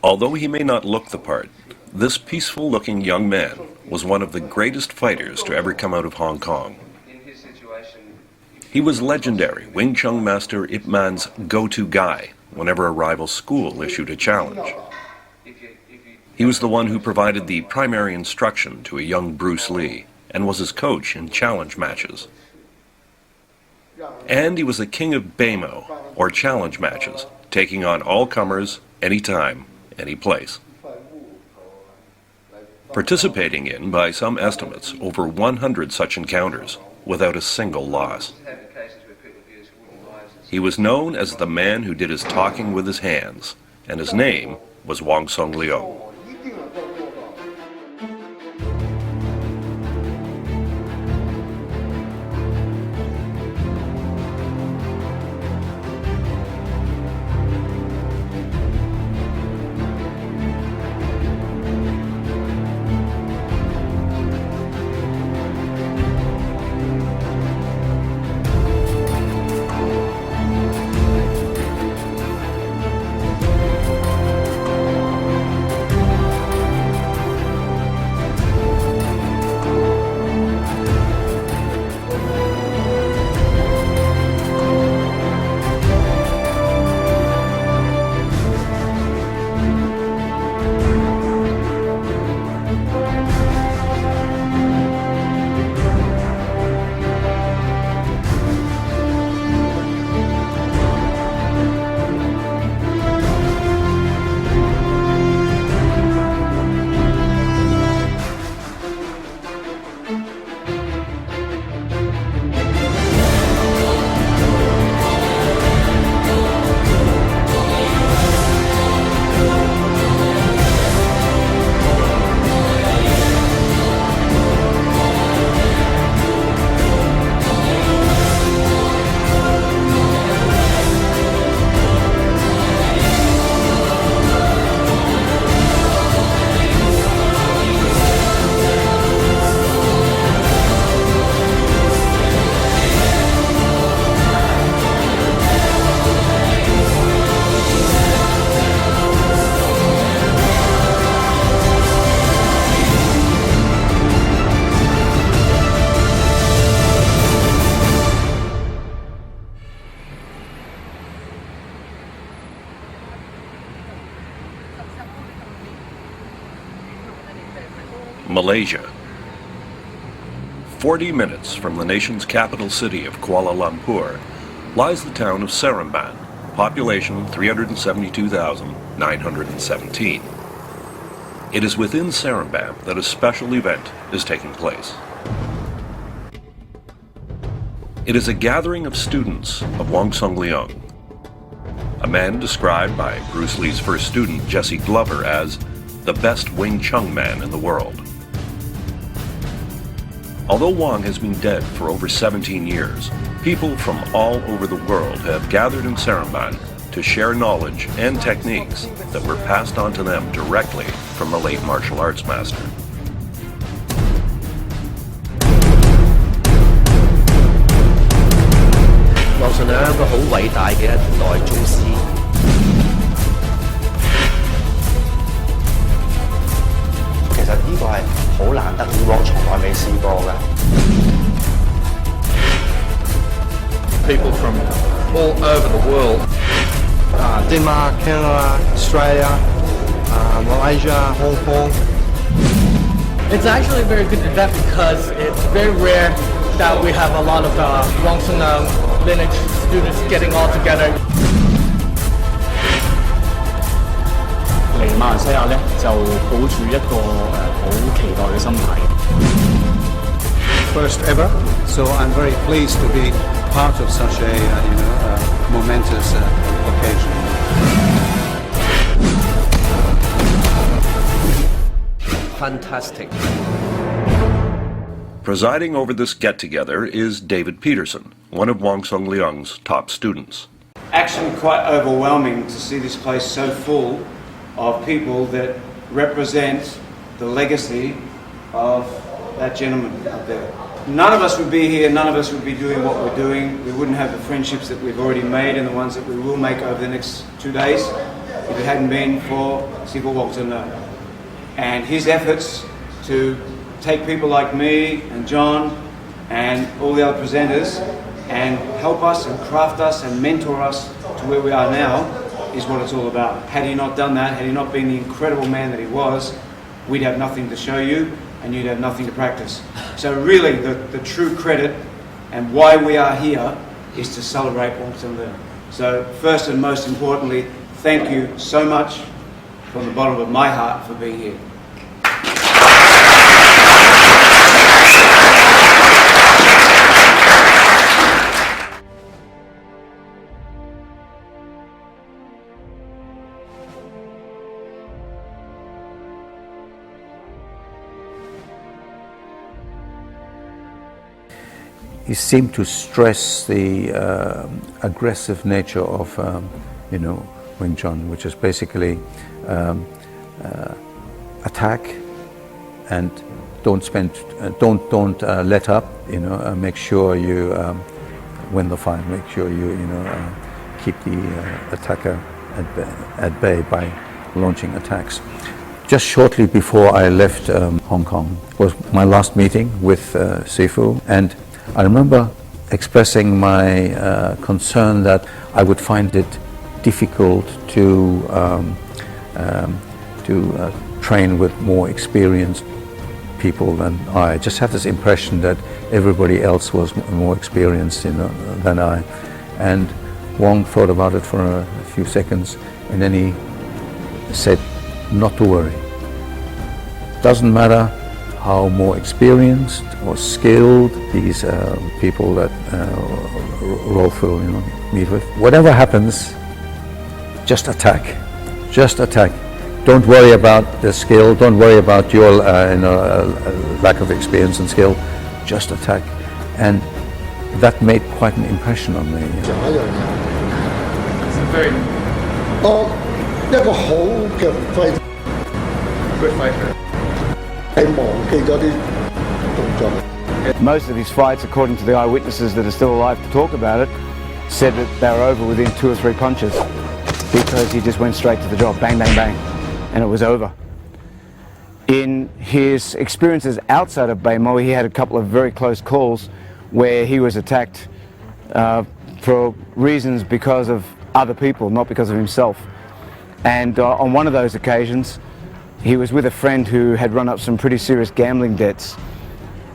Although he may not look the part, this peaceful-looking young man was one of the greatest fighters to ever come out of Hong Kong. He was legendary Wing Chun master Ip Man's go-to guy whenever a rival school issued a challenge. He was the one who provided the primary instruction to a young Bruce Lee and was his coach in challenge matches. And he was the king of Beimo, or challenge matches, taking on all comers, anytime, any place. Participating in, by some estimates, over 100 such encounters, without a single loss. He was known as the man who did his talking with his hands, and his name was Wong Shun Leung. Malaysia. 40 minutes from the nation's capital city of Kuala Lumpur lies the town of Seremban, population 372,917. It is within Seremban that a special event is taking place. It is a gathering of students of Wong Shun Leung, a man described by Bruce Lee's first student, Jesse Glover, as the best Wing Chun man in the world. Although Wong has been dead for over 17 years, people from all over the world have gathered in Seremban to share knowledge and techniques that were passed on to them directly from the late martial arts master. Wong Shun Leung係一個好偉大嘅一代宗師。其實呢個係好難得，以往從來未試過㗎。People from all over the world, Denmark, Canada, Australia, Malaysia, Hong Kong. It's actually a very good event because it's very rare that we have a lot of Wong Shun Leung lineage students getting all together. 嚟馬來西亞咧，就抱住一個好期待嘅心態。First ever, so I'm very pleased to be part of such a momentous occasion. Fantastic. Presiding over this get-together is David Peterson, one of Wong Shun Leung's top students. Actually quite overwhelming to see this place so full of people that represent the legacy of that gentleman up there. none of us would be here, none of us would be doing what we're doing. We wouldn't have the friendships that we've already made and the ones that we will make over the next 2 days if it hadn't been for Sifu Wong Shun Leung. And his efforts to take people like me and John and all the other presenters and help us and craft us and mentor us to where we are now is what it's all about. Had he not done that, had he not been the incredible man that he was, we'd have nothing to show you and you'd have nothing to practice. So really the true credit and why we are here is to celebrate Wong Shun Leung. So first and most importantly, thank you so much from the bottom of my heart for being here. He seemed to stress the aggressive nature of, Wing Chun, which is basically attack and don't let up. Make sure you win the fight. Make sure you keep the attacker at bay by launching attacks. Just shortly before I left Hong Kong was my last meeting with Sifu, and I remember expressing my concern that I would find it difficult to train with more experienced people than I. Just had this impression that everybody else was more experienced than I. And Wong thought about it for a few seconds, and then he said, not to worry. Doesn't matter how more experienced or skilled these people that Rolfo meet with. Whatever happens, just attack. Just attack. Don't worry about the skill. Don't worry about your lack of experience and skill. Just attack. And that made quite an impression on me. It's a very 一個好嘅fighter good fighter. 係忘記咗啲動作。 Most of his fights, according to the eyewitnesses that are still alive to talk about it, said that they were over within 2 or 3 punches because he just went straight to the job, bang, bang, bang, and it was over. In his experiences outside of Baimo, he had a couple of very close calls where he was attacked for reasons because of other people, not because of himself. And on one of those occasions, he was with a friend who had run up some pretty serious gambling debts,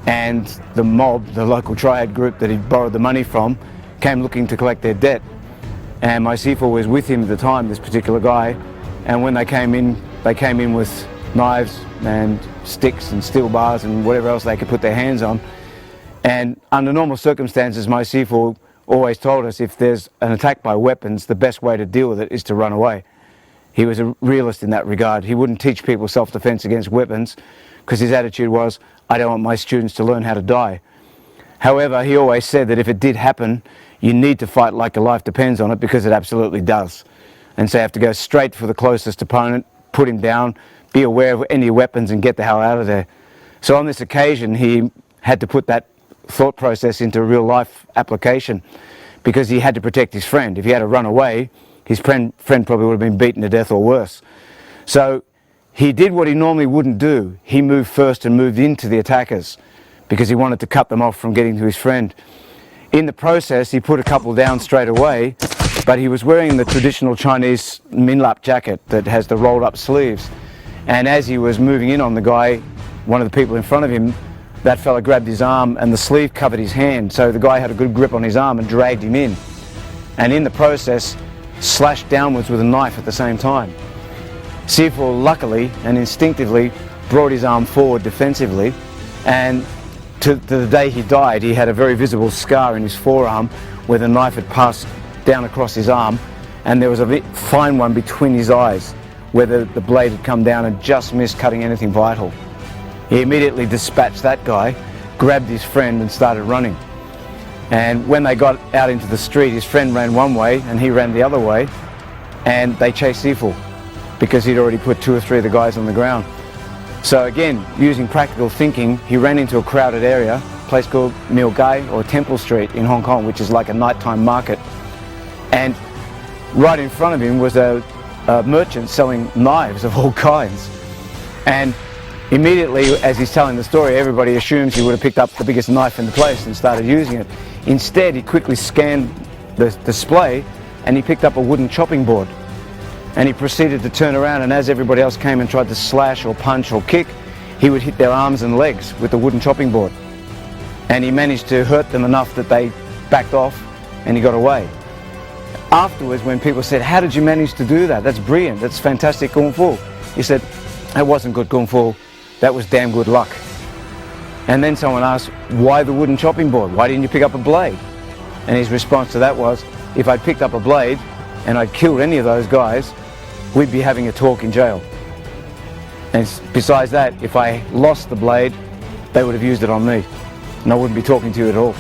and the mob, the local triad group that he'd borrowed the money from, came looking to collect their debt. And my Sifu was with him at the time, this particular guy, and when they came in with knives and sticks and steel bars and whatever else they could put their hands on. And under normal circumstances, my Sifu always told us if there's an attack by weapons, the best way to deal with it is to run away. He was a realist in that regard. He wouldn't teach people self-defense against weapons because his attitude was, I don't want my students to learn how to die. However, he always said that if it did happen, you need to fight like your life depends on it, because it absolutely does. And so you have to go straight for the closest opponent, put him down, be aware of any weapons and get the hell out of there. So on this occasion, he had to put that thought process into real life application, because he had to protect his friend. If he had to run away, his friend probably would have been beaten to death or worse. So he did what he normally wouldn't do. He moved first and moved into the attackers because he wanted to cut them off from getting to his friend. In the process, he put a couple down straight away, but he was wearing the traditional Chinese minlap jacket that has the rolled up sleeves. And as he was moving in on the guy, one of the people in front of him, that fella grabbed his arm and the sleeve covered his hand. So the guy had a good grip on his arm and dragged him in. And in the process, slashed downwards with a knife at the same time. Sifu luckily and instinctively brought his arm forward defensively, and to the day he died, he had a very visible scar in his forearm where the knife had passed down across his arm, and there was a fine one between his eyes where the blade had come down and just missed cutting anything vital. He immediately dispatched that guy, grabbed his friend and started running. And when they got out into the street, his friend ran one way and he ran the other way, and they chased Sifu because he'd already put 2 or 3 of the guys on the ground. So again, using practical thinking, he ran into a crowded area place called Mill Gai or Temple Street in Hong Kong, which is like a nighttime market. And right in front of him was a merchant selling knives of all kinds. And immediately, as he's telling the story, everybody assumes he would have picked up the biggest knife in the place and started using it. Instead, he quickly scanned the display and he picked up a wooden chopping board. And he proceeded to turn around, and as everybody else came and tried to slash or punch or kick, he would hit their arms and legs with the wooden chopping board. And he managed to hurt them enough that they backed off and he got away. Afterwards, when people said, "How did you manage to do that? That's brilliant, that's fantastic Kung Fu." He said, "That wasn't good Kung Fu, that was damn good luck." And then someone asked, "Why the wooden chopping board? Why didn't you pick up a blade?" And his response to that was, "If I'd picked up a blade and I'd killed any of those guys, we'd be having a talk in jail. And besides that, if I lost the blade, they would have used it on me, and I wouldn't be talking to you at all."